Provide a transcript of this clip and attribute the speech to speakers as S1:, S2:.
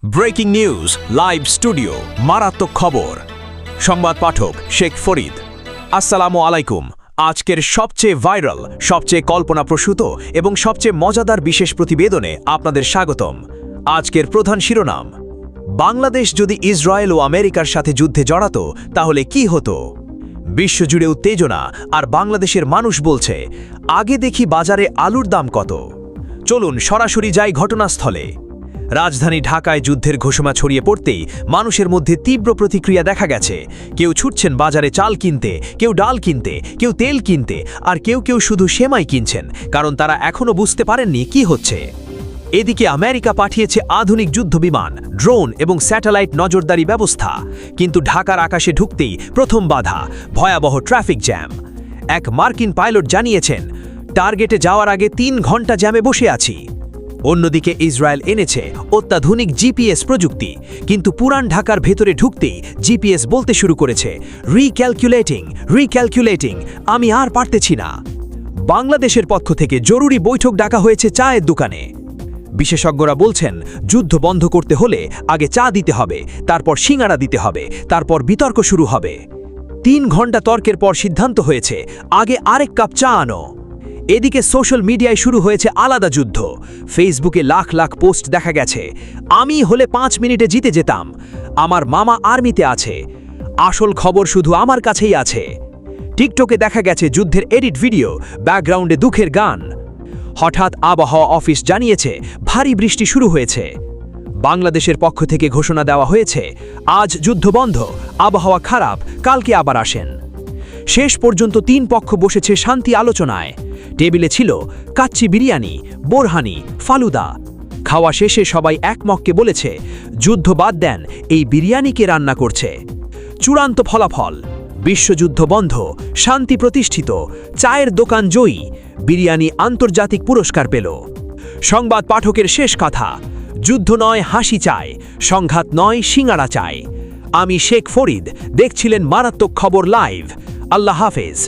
S1: Breaking news live studio মারাত্মক খবর। সংবাদ পাঠক শেখ ফরিদ। আসসালামু আলাইকুম। আজকের সবচেয়ে ভাইরাল, সবচেয়ে কল্পনাপ্রসূত এবং সবচেয়ে মজাদার বিশেষ প্রতিবেদনে আপনাদের স্বাগতম। আজকের প্রধান শিরোনাম: বাংলাদেশ যদি ইসরায়েল ও আমেরিকার সাথে যুদ্ধে জড়াতো তাহলে কি হতো? বিশ্বজুড়ে উত্তেজনা, আর বাংলাদেশের মানুষ বলছে, আগে দেখি বাজারে আলুর দাম কত। চলুন সরাসরি যাই ঘটনাস্থলে। রাজধানী ঢাকায় যুদ্ধের ঘোষণা ছড়িয়ে পড়তেই মানুষের মধ্যে তীব্র প্রতিক্রিয়া দেখা গেছে। কেউ ছুটছেন বাজারে চাল কিনতে, কেউ ডাল কিনতে, কেউ তেল কিনতে, আর কেউ কেউ শুধু সেমাই কিনছেন, কারণ তারা এখনও বুঝতে পারেননি কি হচ্ছে। এদিকে আমেরিকা পাঠিয়েছে আধুনিক যুদ্ধবিমান, ড্রোন এবং স্যাটেলাইট নজরদারি ব্যবস্থা, কিন্তু ঢাকার আকাশে ঢুকতেই প্রথম বাধা ভয়াবহ ট্রাফিক জ্যাম। এক মার্কিন পাইলট জানিয়েছেন, টার্গেটে যাওয়ার আগে 3 ঘন্টা জ্যামে বসে আছি। অন্যদিকে ইসরায়েল এনেছে অত্যাধুনিক জিপিএস প্রযুক্তি, কিন্তু পুরান ঢাকার ভেতরে ঢুকতেই জিপিএস বলতে শুরু করেছে, রিক্যালকুলেটিং, আমি আর পারতেছি না। বাংলাদেশের পক্ষ থেকে জরুরি বৈঠক ডাকা হয়েছে চায়ের দোকানে। বিশেষজ্ঞরা বলছেন, যুদ্ধ বন্ধ করতে হলে আগে চা দিতে হবে, তারপর সিঙ্গাড়া দিতে হবে, তারপর বিতর্ক শুরু হবে। 3 ঘন্টা তর্কের পর সিদ্ধান্ত হয়েছে, আগে আরেক কাপ চা আনো। এদিকে সোশ্যাল মিডিয়ায় শুরু হয়েছে আলাদা যুদ্ধ। ফেসবুকে লাখ লাখ পোস্ট দেখা গেছে, আমি হলে 5 মিনিটে জিতে যেতাম, আমার মামা আর্মিতে আছে, আসল খবর শুধু আমার কাছেই আছে। টিকটকে দেখা গেছে যুদ্ধের এডিট ভিডিও, ব্যাকগ্রাউন্ডে দুঃখের গান। হঠাৎ আবহাওয়া অফিস জানিয়েছে ভারী বৃষ্টি শুরু হয়েছে। বাংলাদেশের পক্ষ থেকে ঘোষণা দেওয়া হয়েছে, আজ যুদ্ধ বন্ধ, আবহাওয়া খারাপ, কালকে আবার আসেন। শেষ পর্যন্ত 3 পক্ষ বসেছে শান্তি আলোচনায়। টেবিলে ছিল কাচ্চি বিরিয়ানি, বোরহানি, ফালুদা। খাওয়া শেষে সবাই একমক্কে বলেছে, যুদ্ধ বাদ দেন, এই বিরিয়ানিকে রান্না করছে। চূড়ান্ত ফলাফল: বিশ্বযুদ্ধ বন্ধ, শান্তি প্রতিষ্ঠিত, চায়ের দোকান জয়ী, বিরিয়ানি আন্তর্জাতিক পুরস্কার পেল। সংবাদ পাঠকের শেষ কথা: যুদ্ধ নয় হাসি চায়, সংঘাত নয় সিঙ্গাড়া চায়। আমি শেখ ফরিদ, দেখছিলেন মারাত্মক খবর লাইভ। আল্লাহ হাফেজ।